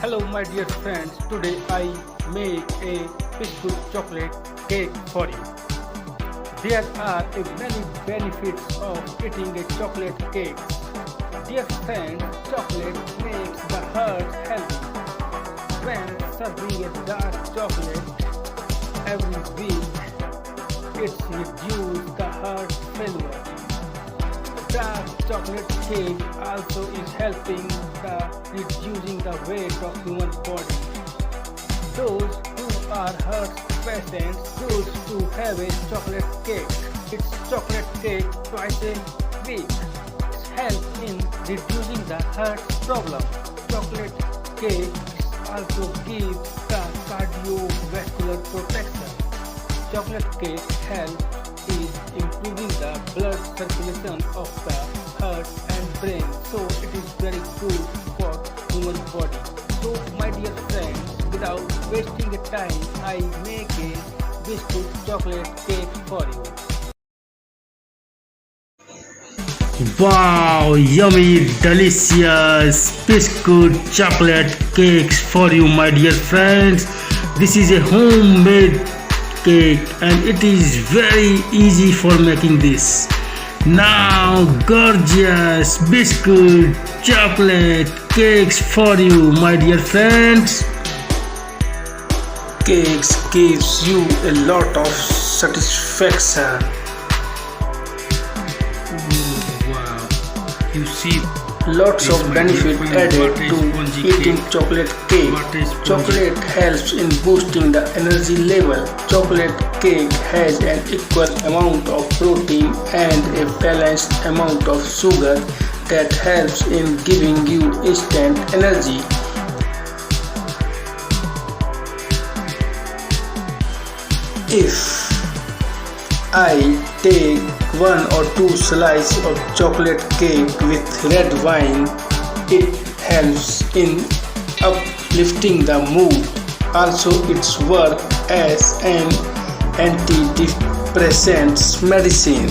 Hello my dear friends, today I make a biscuit chocolate cake for you. There are many benefits of eating a chocolate cake. Dear friends, chocolate makes the heart healthy. When serving a dark chocolate every week, it reduces the heart failure. Dark chocolate cake also is helping reducing the weight of human body. Those who are heart patients choose to have a chocolate cake. It's chocolate cake twice a week. It helps in reducing the heart problem. Chocolate cake also gives the cardiovascular protection. Chocolate cake helps is improving the blood circulation of the heart and brain, so it is very good for human body. So my dear friends, without wasting a time, I make a biscuit chocolate cake for you. Wow, yummy, delicious biscuit chocolate cakes for you, my dear friends. This is a homemade cake and it is very easy for making this. Now gorgeous biscuit chocolate cakes for you, my dear friends. Cakes gives you a lot of satisfaction. Wow, you see lots of benefit added to eating chocolate cake. Chocolate helps in boosting the energy level. Chocolate cake has an equal amount of protein and a balanced amount of sugar that helps in giving you instant energy. If I take 1 or 2 slices of chocolate cake with red wine, it helps in uplifting the mood. Also, it's work as an antidepressant medicine.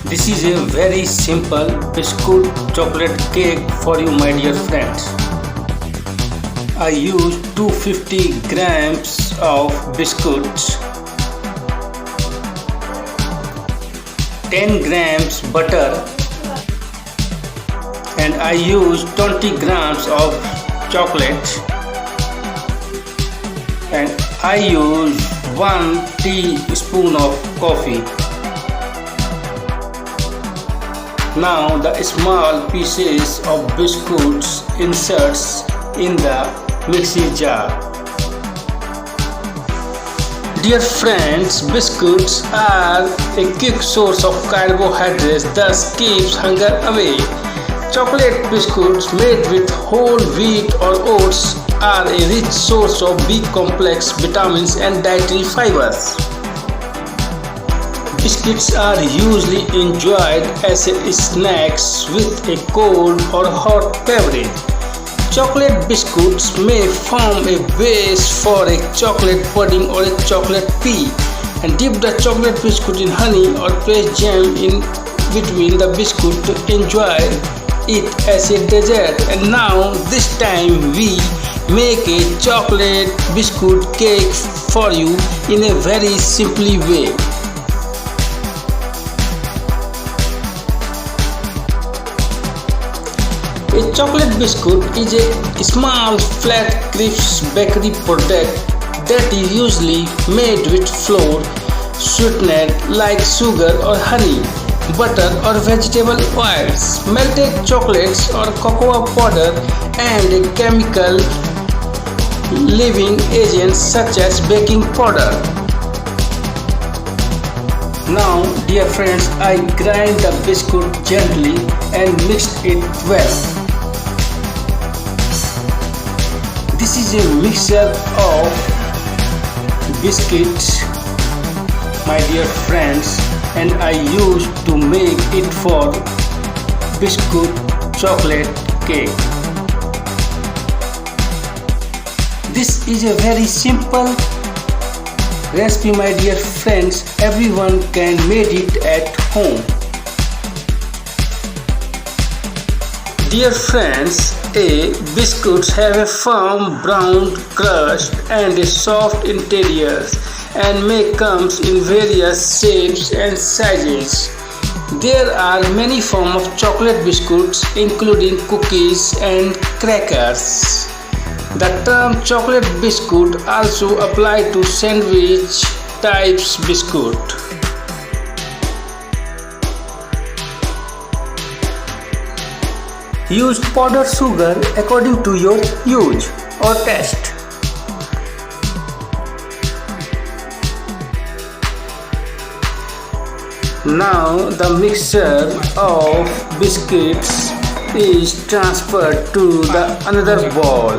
This is a very simple biscuit chocolate cake for you, my dear friends. I use 250 grams of biscuits, 10 grams butter, and I use 20 grams of chocolate, and I use 1 teaspoon of coffee. Now the small pieces of biscuits inserts in the mixing jar. Dear friends, biscuits are a quick source of carbohydrates, thus keeps hunger away. Chocolate biscuits made with whole wheat or oats are a rich source of B complex, vitamins and dietary fibers. Biscuits are usually enjoyed as a snacks with a cold or hot beverage. Chocolate biscuits may form a base for a chocolate pudding or a chocolate pie, and dip the chocolate biscuit in honey or place jam in between the biscuit to enjoy it as a dessert. And now this time we make a chocolate biscuit cake for you in a very simply way. A chocolate biscuit is a small flat crisp bakery product that is usually made with flour, sweetened like sugar or honey, butter or vegetable oils, melted chocolates or cocoa powder, and a chemical leavening agents such as baking powder. Now, dear friends, I grind the biscuit gently and mix it well. This is a mixture of biscuits, my dear friends, and I use to make it for biscuit chocolate cake. This is a very simple recipe, my dear friends, everyone can make it at home. Dear friends, biscuits have a firm brown crust and a soft interior and may comes in various shapes and sizes. There are many forms of chocolate biscuits including cookies and crackers. The term chocolate biscuit also applies to sandwich types biscuit. Use powdered sugar according to your use or taste. Now the mixture of biscuits is transferred to the another bowl.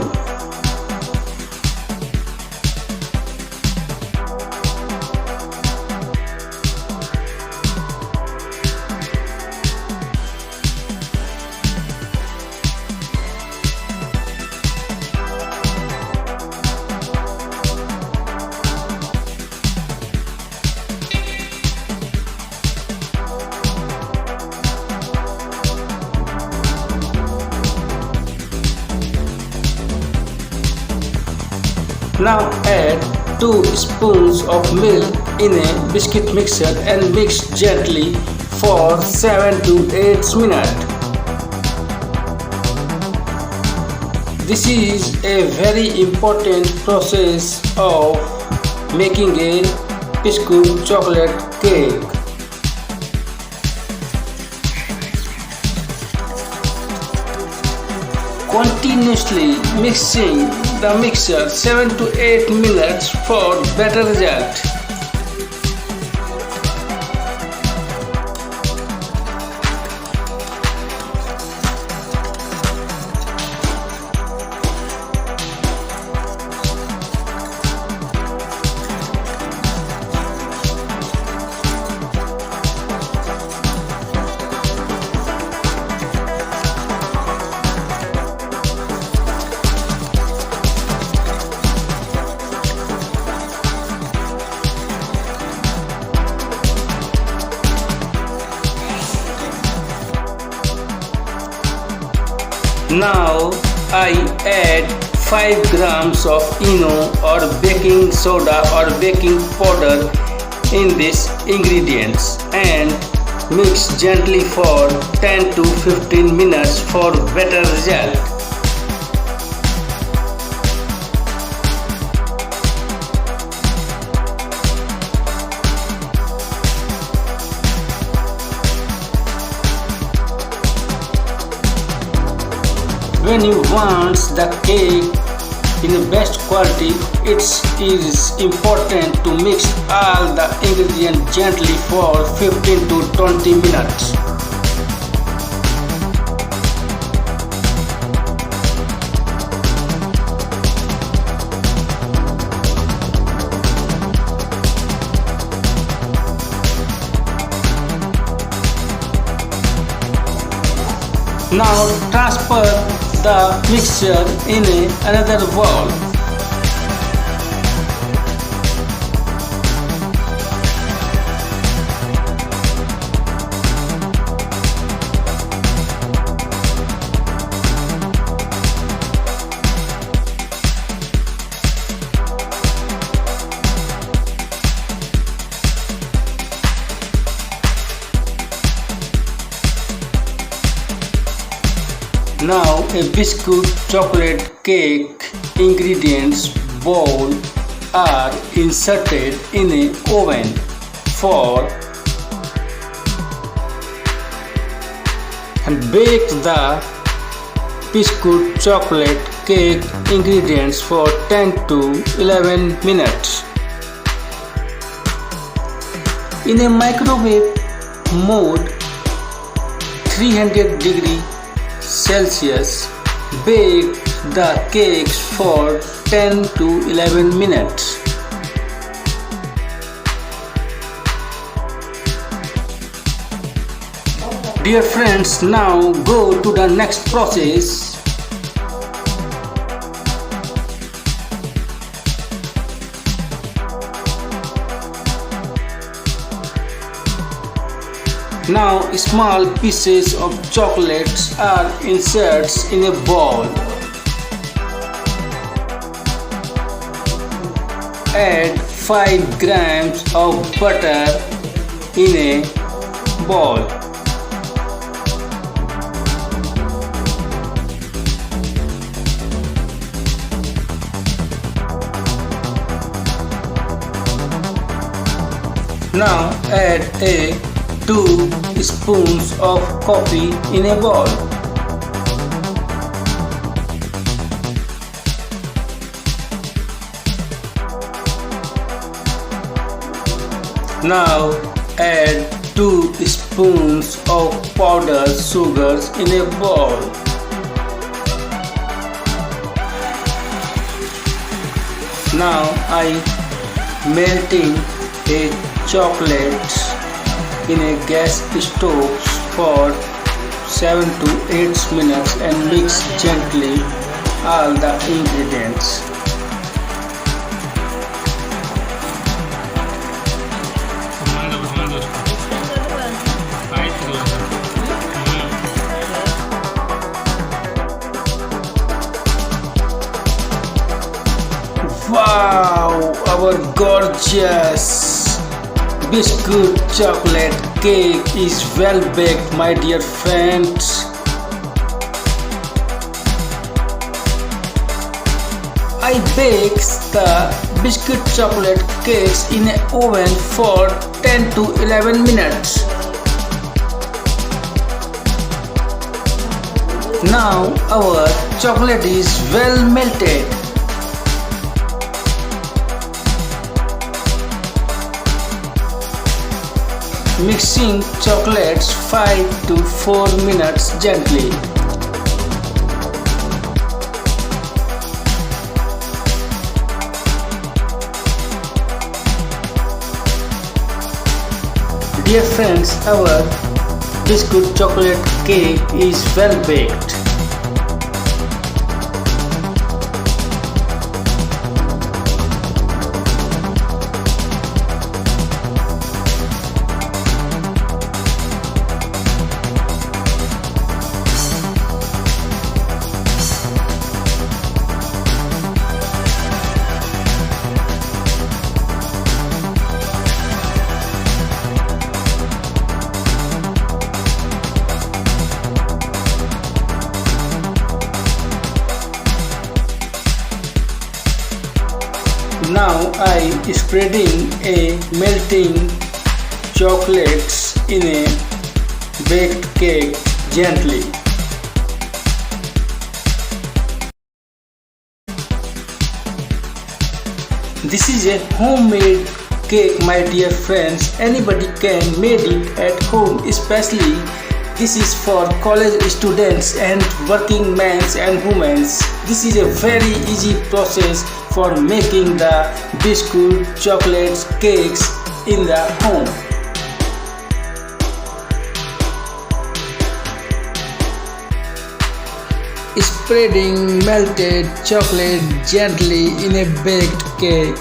Now add 2 spoons of milk in a biscuit mixer and mix gently for 7 to 8 minutes. This is a very important process of making a biscuit chocolate cake. Continuously mixing the mixture 7 to 8 minutes for better result. Now I add 5 grams of or baking soda or baking powder in this ingredients and mix gently for 10 to 15 minutes for better result. When you want the cake in the best quality, it is important to mix all the ingredients gently for 15 to 20 minutes. Now transfer the mixture in another bowl. Now a biscuit chocolate cake ingredients bowl are inserted in an oven for and bake the biscuit chocolate cake ingredients for 10 to 11 minutes. In a microwave mode 300 Celsius, bake the cakes for 10 to 11 minutes. Dear friends, now go to the next process. Now small pieces of chocolates are inserted in a bowl. Add 5 grams of butter in a bowl. Now add a 2 spoons of coffee in a bowl. Now add 2 spoons of powdered sugars in a bowl. Now I melting a chocolate in a gas stove for 7 to 8 minutes and mix gently all the ingredients. Wow, our gorgeous biscuit chocolate cake is well baked, my dear friends. I bake the biscuit chocolate cakes in an oven for 10 to 11 minutes. Now our chocolate is well melted. Mixing chocolates 5 to 4 minutes gently. Dear friends, our biscuit chocolate cake is well baked. Now I spreading a melting chocolates in a baked cake gently. This is a homemade cake, my dear friends. Anybody can make it at home, especially this is for college students and working men and women. This is a very easy process for making the biscuit chocolate cakes in the home. Spreading melted chocolate gently in a baked cake.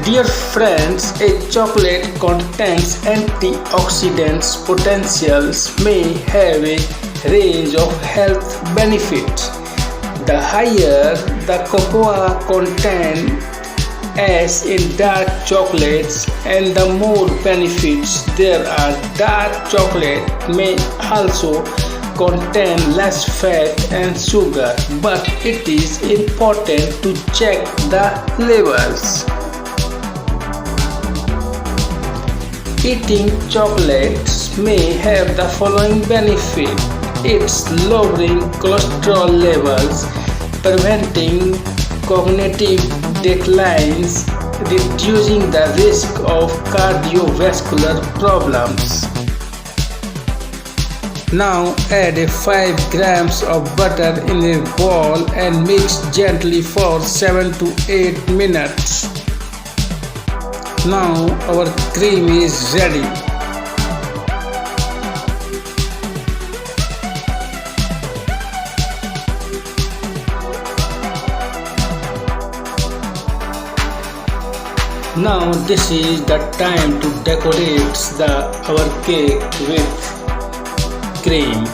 Dear friends, a chocolate contains antioxidants potentials may have a range of health benefits. The higher the cocoa content as in dark chocolates and the more benefits there are. Dark chocolate may also contain less fat and sugar, but it is important to check the labels. Eating chocolates may have the following benefit. It's lowering cholesterol levels, preventing cognitive declines, reducing the risk of cardiovascular problems. Now add 5 grams of butter in a bowl and mix gently for 7 to 8 minutes. Now our cream is ready. Now this is the time to decorate our cake with cream.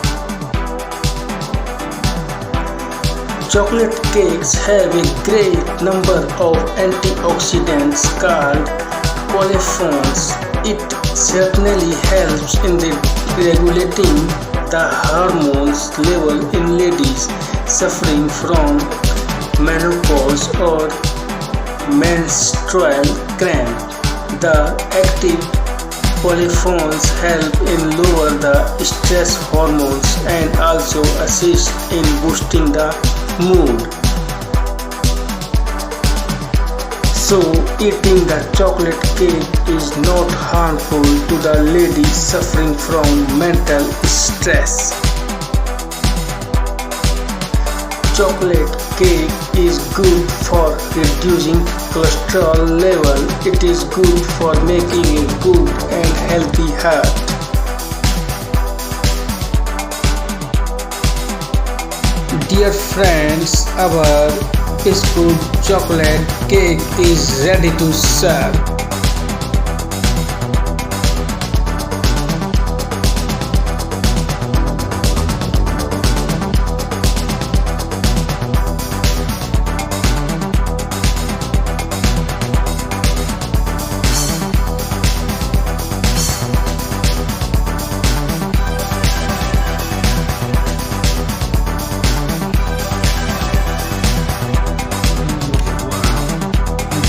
Chocolate cakes have a great number of antioxidants called polyphenols. It certainly helps in regulating the hormones level in ladies suffering from menopause or menstrual cramp. The active polyphenols help in lower the stress hormones and also assist in boosting the mood. So eating the chocolate cake is not harmful to the ladies suffering from mental stress. Chocolate cake is good for reducing cholesterol level. It is good for making a good and healthy heart. Dear friends, our biscuit chocolate cake is ready to serve.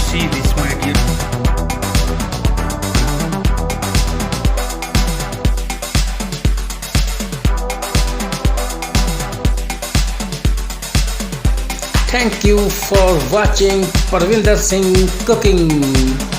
See this, my dear. Thank you for watching Parvinder Singh Cooking.